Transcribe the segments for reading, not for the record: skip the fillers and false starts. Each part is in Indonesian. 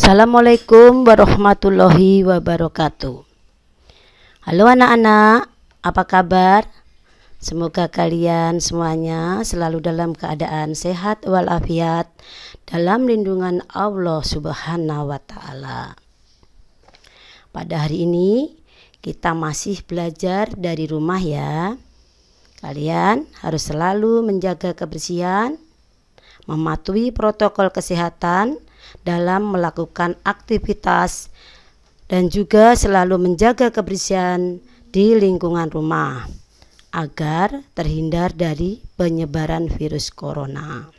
Assalamualaikum warahmatullahi wabarakatuh. Halo anak-anak, apa kabar? Semoga kalian semuanya selalu dalam keadaan sehat walafiat dalam lindungan Allah Subhanahu wa Ta'ala. Pada hari ini kita masih belajar dari rumah ya. Kalian harus selalu menjaga kebersihan, mematuhi protokol kesehatan dalam melakukan aktivitas, dan juga selalu menjaga kebersihan di lingkungan rumah agar terhindar dari penyebaran virus corona.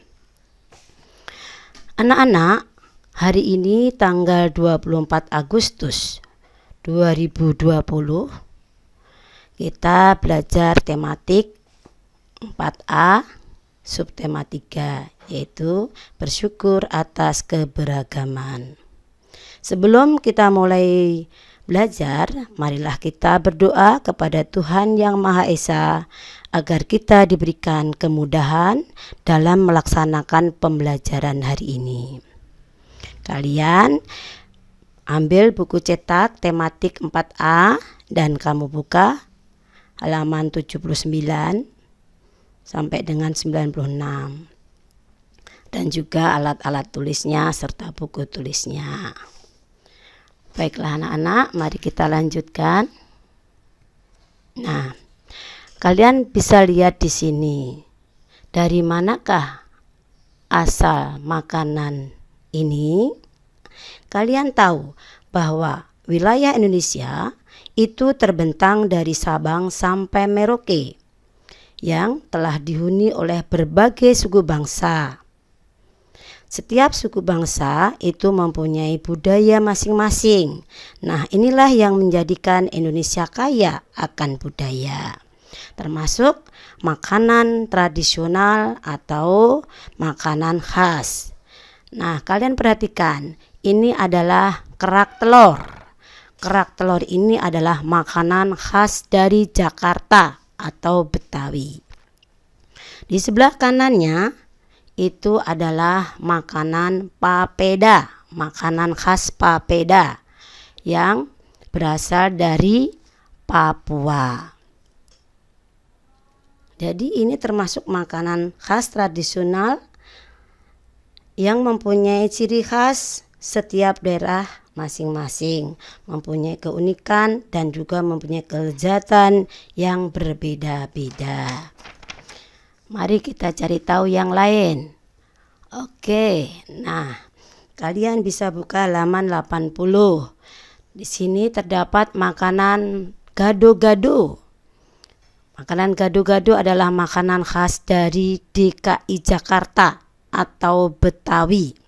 Anak-anak, hari ini tanggal 24 Agustus 2020 kita belajar tematik 4A subtema 3, yaitu bersyukur atas keberagaman. Sebelum kita mulai belajar, marilah kita berdoa kepada Tuhan Yang Maha Esa agar kita diberikan kemudahan dalam melaksanakan pembelajaran hari ini. Kalian ambil buku cetak tematik 4A dan kamu buka halaman 79 sampai dengan 96, dan juga alat-alat tulisnya serta buku tulisnya. Baiklah anak-anak, mari kita lanjutkan. Nah, kalian bisa lihat di sini, dari manakah asal makanan ini? Kalian tahu bahwa wilayah Indonesia itu terbentang dari Sabang sampai Merauke, yang telah dihuni oleh berbagai suku bangsa. Setiap suku bangsa itu mempunyai budaya masing-masing. Nah, inilah yang menjadikan Indonesia kaya akan budaya, termasuk makanan tradisional atau makanan khas. Nah, kalian perhatikan, ini adalah kerak telur. Kerak telur ini adalah makanan khas dari Jakarta atau Betawi. Di sebelah kanannya itu adalah makanan papeda, makanan khas papeda yang berasal dari Papua. Jadi ini termasuk makanan khas tradisional yang mempunyai ciri khas setiap daerah masing-masing, mempunyai keunikan dan juga mempunyai kelezatan yang berbeda-beda. Mari kita cari tahu yang lain. Oke, nah kalian bisa buka halaman 80. Di sini terdapat makanan gado-gado. Makanan gado-gado adalah makanan khas dari DKI Jakarta atau Betawi.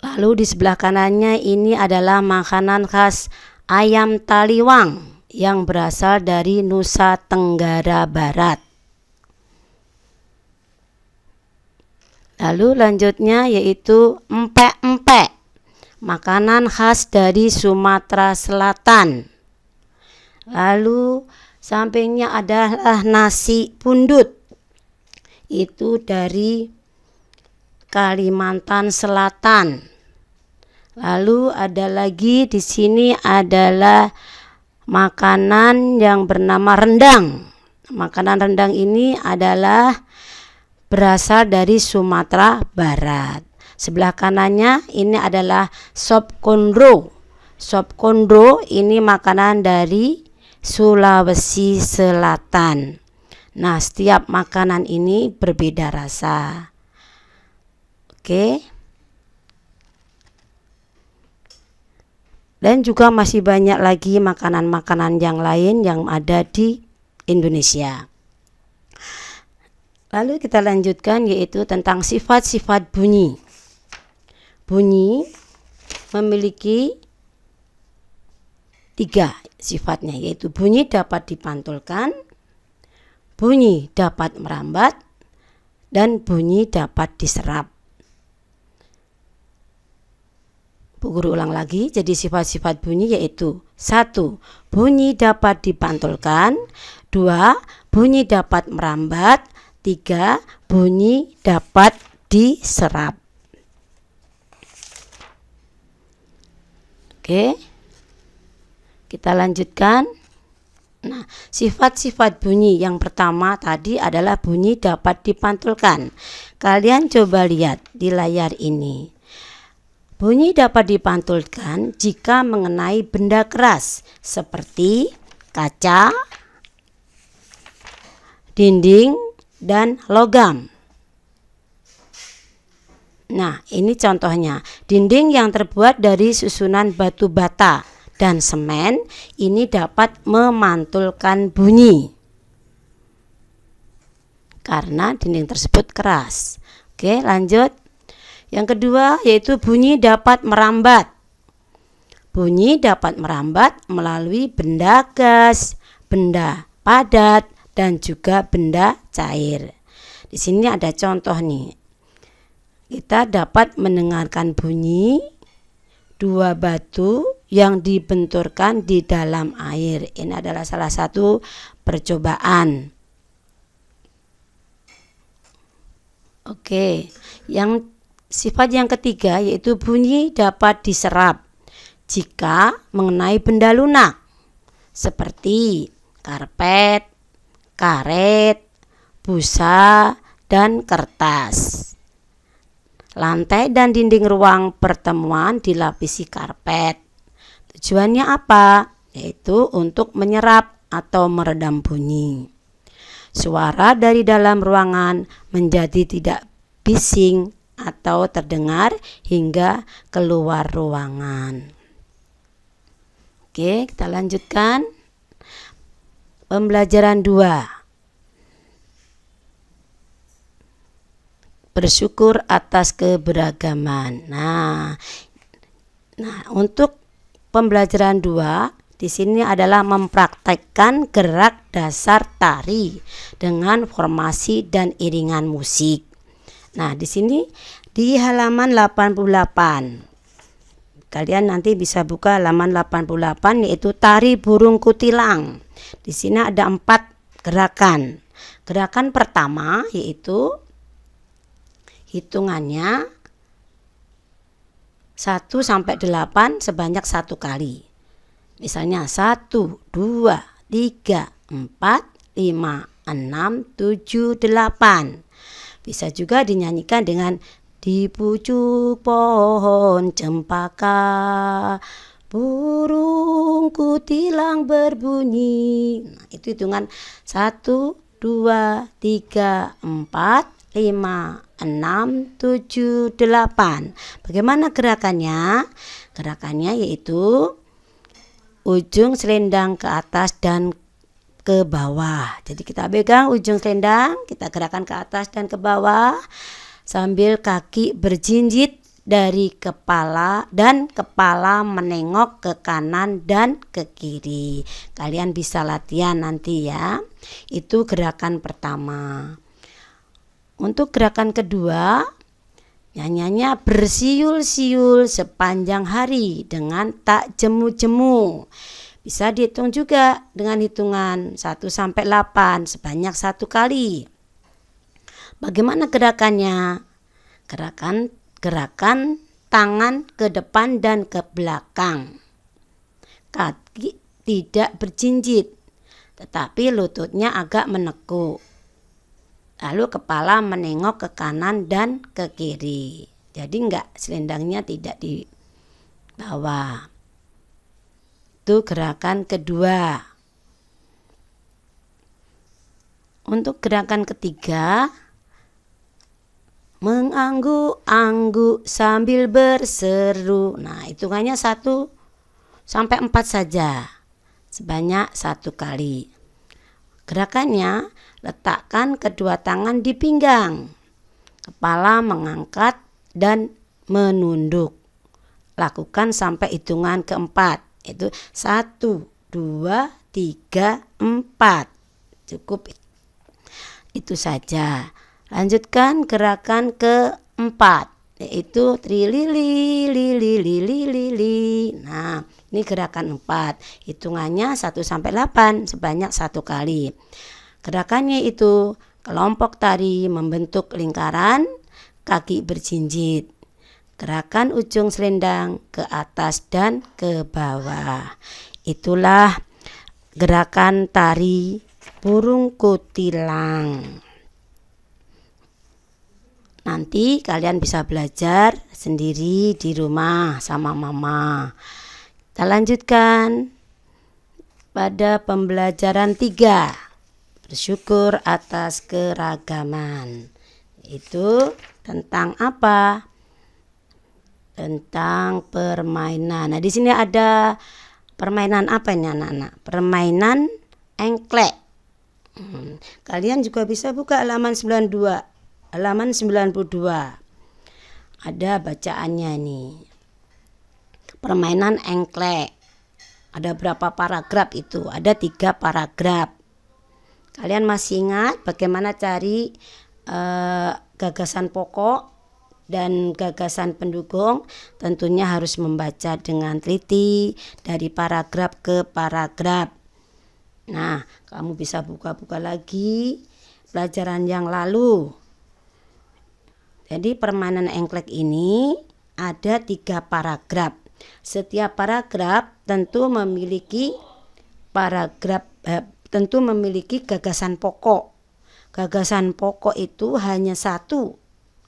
Lalu di sebelah kanannya ini adalah makanan khas ayam taliwang yang berasal dari Nusa Tenggara Barat. Lalu lanjutnya yaitu empek-empek, makanan khas dari Sumatera Selatan. Lalu sampingnya adalah nasi pundut, itu dari Kalimantan Selatan. Lalu ada lagi di sini adalah makanan yang bernama rendang. Makanan rendang ini adalah berasal dari Sumatera Barat. Sebelah kanannya ini adalah sop kondro. Sop kondro ini makanan dari Sulawesi Selatan. Nah, setiap makanan ini berbeda rasa. Oke. Dan juga masih banyak lagi makanan-makanan yang lain yang ada di Indonesia. Lalu kita lanjutkan yaitu tentang sifat-sifat bunyi. Bunyi memiliki 3 sifatnya, yaitu bunyi dapat dipantulkan, bunyi dapat merambat, dan bunyi dapat diserap. Bu Guru ulang lagi, jadi sifat-sifat bunyi yaitu 1. Bunyi dapat dipantulkan, 2. Bunyi dapat merambat, 3. Bunyi dapat diserap. Oke, kita lanjutkan. Nah, sifat-sifat bunyi yang pertama tadi adalah bunyi dapat dipantulkan. Kalian coba lihat di layar ini. Bunyi dapat dipantulkan jika mengenai benda keras seperti kaca, dinding, dan logam. Nah, ini contohnya. Dinding yang terbuat dari susunan batu bata dan semen ini dapat memantulkan bunyi karena dinding tersebut keras. Oke, lanjut. Yang kedua yaitu bunyi dapat merambat. Bunyi dapat merambat melalui benda gas, benda padat, dan juga benda cair. Di sini ada contoh nih. Kita dapat mendengarkan bunyi dua batu yang dibenturkan di dalam air. Ini adalah salah satu percobaan. Oke, sifat yang ketiga yaitu bunyi dapat diserap jika mengenai benda lunak seperti karpet, karet, busa, dan kertas. Lantai dan dinding ruang pertemuan dilapisi karpet. Tujuannya apa? Yaitu untuk menyerap atau meredam bunyi. Suara dari dalam ruangan menjadi tidak bising atau terdengar hingga keluar ruangan. Oke, kita lanjutkan. Pembelajaran 2. Bersyukur atas keberagaman. Nah, untuk pembelajaran 2 di sini adalah mempraktekkan gerak dasar tari dengan formasi dan iringan musik. Nah, di sini di halaman 88. Kalian nanti bisa buka halaman 88 yaitu tari burung kutilang. Di sini ada 4 gerakan. Gerakan pertama yaitu hitungannya 1 sampai 8 sebanyak 1 kali. Misalnya 1, 2, 3, 4, 5, 6, 7, 8. Bisa juga dinyanyikan dengan di pucuk pohon cempaka burung kutilang berbunyi. Nah, itu hitungan 1, 2, 3, 4, 5, 6, 7, 8. Bagaimana gerakannya? Gerakannya yaitu ujung selendang ke atas dan ke bawah. Jadi kita pegang ujung selendang, kita gerakan ke atas dan ke bawah sambil kaki berjinjit dari kepala dan kepala menengok ke kanan dan ke kiri. Kalian bisa latihan nanti ya. Itu gerakan pertama. Untuk gerakan kedua, nyanyiannya bersiul-siul sepanjang hari dengan tak jemu-jemu. Bisa dihitung juga dengan hitungan 1 sampai 8 sebanyak 1 kali. Bagaimana gerakannya? Gerakan tangan ke depan dan ke belakang. Kaki tidak berjinjit, tetapi lututnya agak menekuk. Lalu kepala menengok ke kanan dan ke kiri. Jadi selendangnya tidak di bawah. Itu gerakan kedua. Untuk gerakan ketiga, mengangguk-angguk sambil berseru. Nah, hitungannya 1 sampai 4 saja. Sebanyak 1 kali. Gerakannya, letakkan kedua tangan di pinggang. Kepala mengangkat dan menunduk. Lakukan sampai hitungan keempat. Itu 1, 2, 3, 4. Cukup itu saja. Lanjutkan gerakan keempat, yaitu trilili lili lili lili. Nah, ini gerakan 4. Hitungannya 1 sampai 8 sebanyak 1 kali. Gerakannya itu kelompok tari membentuk lingkaran, kaki berjinjit. Gerakan ujung selendang ke atas dan ke bawah. Itulah gerakan tari burung kutilang. Nanti kalian bisa belajar sendiri di rumah sama mama. Kita lanjutkan pada pembelajaran 3. Bersyukur atas keragaman. Itu tentang apa? Tentang permainan. Nah, di sini ada permainan apa ini anak-anak? Permainan engklek. Kalian juga bisa buka halaman 92. Halaman 92. Ada bacaannya nih. Permainan engklek. Ada berapa paragraf itu? Ada 3 paragraf. Kalian masih ingat bagaimana cari gagasan pokok dan gagasan pendukung? Tentunya harus membaca dengan teliti dari paragraf ke paragraf. Nah, kamu bisa buka-buka lagi pelajaran yang lalu. Jadi permainan engklek ini ada 3 paragraf. Setiap paragraf tentu memiliki gagasan pokok. Gagasan pokok itu hanya 1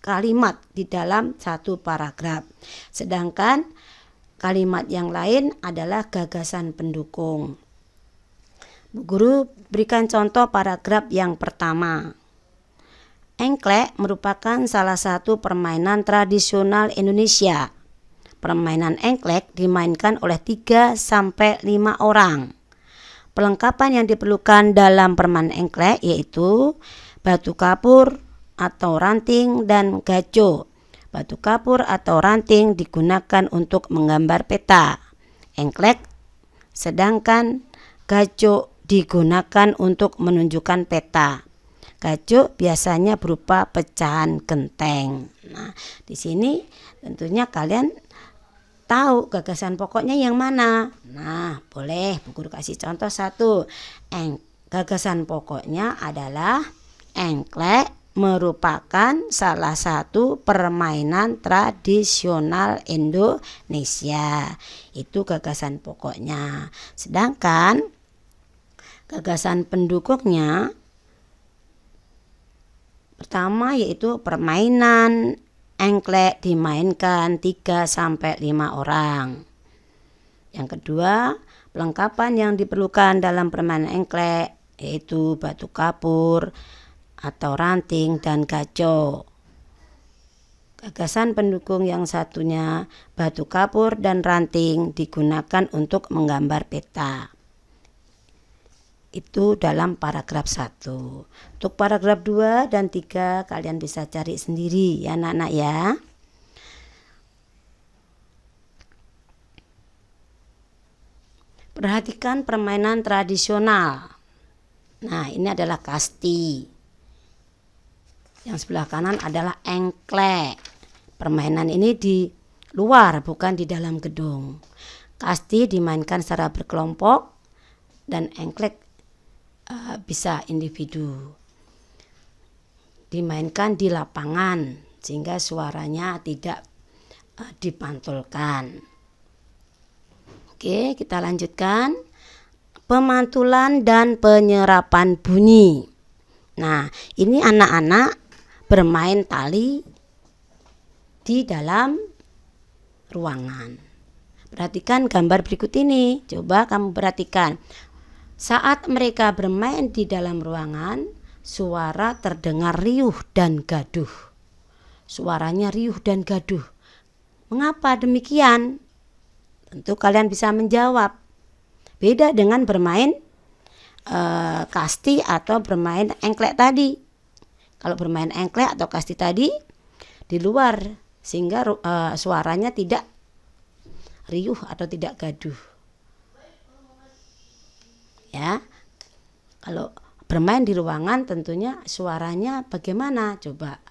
kalimat di dalam 1 paragraf. Sedangkan kalimat yang lain adalah gagasan pendukung. Bu Guru berikan contoh paragraf yang pertama. Engklek merupakan salah satu permainan tradisional Indonesia. Permainan engklek dimainkan oleh 3-5 orang. Perlengkapan yang diperlukan dalam permainan engklek yaitu batu kapur atau ranting dan gaco. Batu kapur atau ranting digunakan untuk menggambar peta engklek, sedangkan gaco digunakan untuk menunjukkan peta. Gaco biasanya berupa pecahan genteng. Nah, di sini tentunya kalian tahu gagasan pokoknya yang mana. Nah, boleh Bu Guru kasih contoh 1. Gagasan pokoknya adalah engklek merupakan salah satu permainan tradisional Indonesia. Itu gagasan pokoknya. Sedangkan gagasan pendukungnya pertama yaitu permainan engklek dimainkan 3-5 orang. Yang kedua, perlengkapan yang diperlukan dalam permainan engklek yaitu batu kapur atau ranting dan gaco. Gagasan pendukung yang satunya, batu kapur dan ranting digunakan untuk menggambar peta. Itu dalam paragraf 1. Untuk paragraf 2 dan 3 kalian bisa cari sendiri ya anak-anak ya. Perhatikan permainan tradisional. Nah, ini adalah kasti. Yang sebelah kanan adalah engklek. Permainan ini di luar, bukan di dalam gedung. Kasti dimainkan secara berkelompok dan engklek bisa individu. Dimainkan di lapangan sehingga suaranya tidak dipantulkan. Oke, kita lanjutkan. Pemantulan dan penyerapan bunyi. Nah, ini anak-anak bermain tali di dalam ruangan. Perhatikan gambar berikut ini. Coba kamu perhatikan. Saat mereka bermain di dalam ruangan, suara terdengar riuh dan gaduh. Suaranya riuh dan gaduh. Mengapa demikian? Tentu kalian bisa menjawab. Beda dengan bermain kasti atau bermain engklek tadi. Kalau bermain engklek atau kasti tadi di luar, sehingga suaranya tidak riuh atau tidak gaduh. Ya, kalau bermain di ruangan tentunya suaranya bagaimana? Coba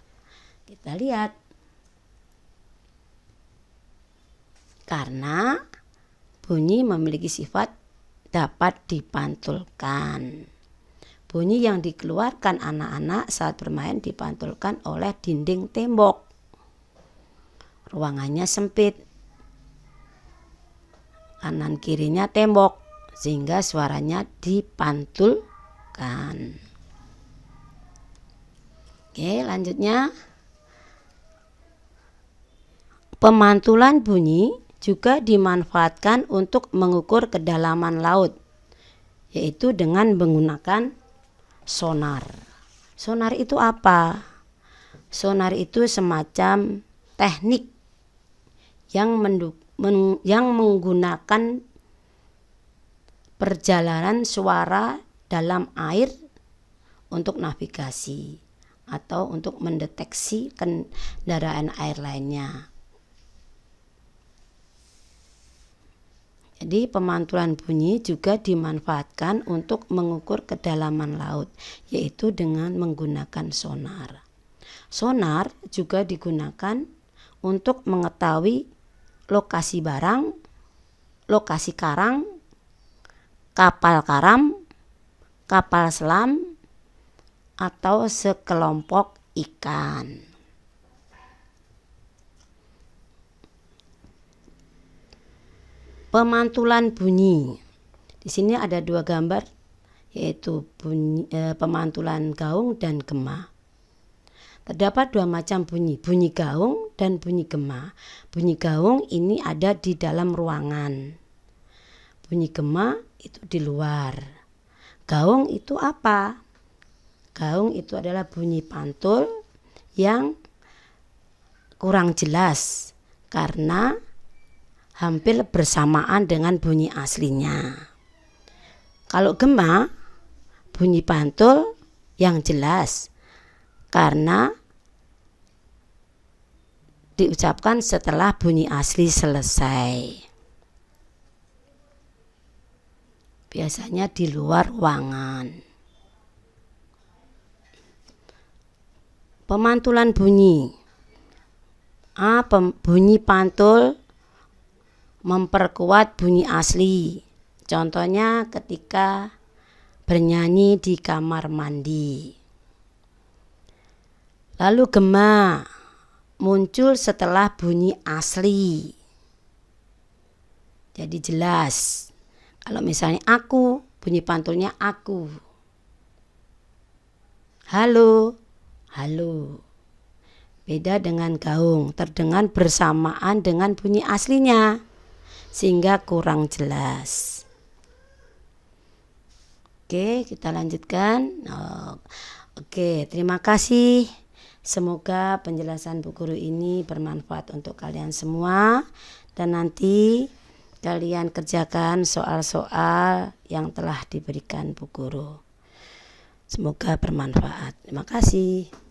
kita lihat. Karena bunyi memiliki sifat dapat dipantulkan. Bunyi yang dikeluarkan anak-anak saat bermain dipantulkan oleh dinding tembok. ruangannya sempit, kanan kirinya tembok, sehingga suaranya dipantulkan. Oke, lanjutnya pemantulan bunyi juga dimanfaatkan untuk mengukur kedalaman laut, yaitu dengan menggunakan sonar. Sonar itu apa? Sonar itu semacam teknik yang menggunakan perjalanan suara dalam air untuk navigasi atau untuk mendeteksi kendaraan air lainnya. Jadi pemantulan bunyi juga dimanfaatkan untuk mengukur kedalaman laut, yaitu dengan menggunakan sonar. Sonar juga digunakan untuk mengetahui lokasi barang, lokasi karang, kapal karam, kapal selam, atau sekelompok ikan. Pemantulan bunyi. Di sini ada dua gambar, yaitu pemantulan gaung dan gema. Terdapat dua macam bunyi, bunyi gaung dan bunyi gema. Bunyi gaung ini ada di dalam ruangan. Bunyi gema itu di luar. Gaung itu apa? Gaung itu adalah bunyi pantul yang kurang jelas karena hampir bersamaan dengan bunyi aslinya. Kalau gema, bunyi pantul yang jelas karena diucapkan setelah bunyi asli selesai. Biasanya di luar ruangan. Pemantulan bunyi. Bunyi pantul memperkuat bunyi asli. Contohnya ketika bernyanyi di kamar mandi. Lalu gema muncul setelah bunyi asli. Jadi jelas. Kalau misalnya aku, bunyi pantulnya aku. Halo, halo. Beda dengan gaung, terdengar bersamaan dengan bunyi aslinya, sehingga kurang jelas. Oke, kita lanjutkan. Oke, terima kasih. Semoga penjelasan Bu Guru ini bermanfaat untuk kalian semua. Dan nanti kalian kerjakan soal-soal yang telah diberikan Bu Guru. Semoga bermanfaat. Terima kasih.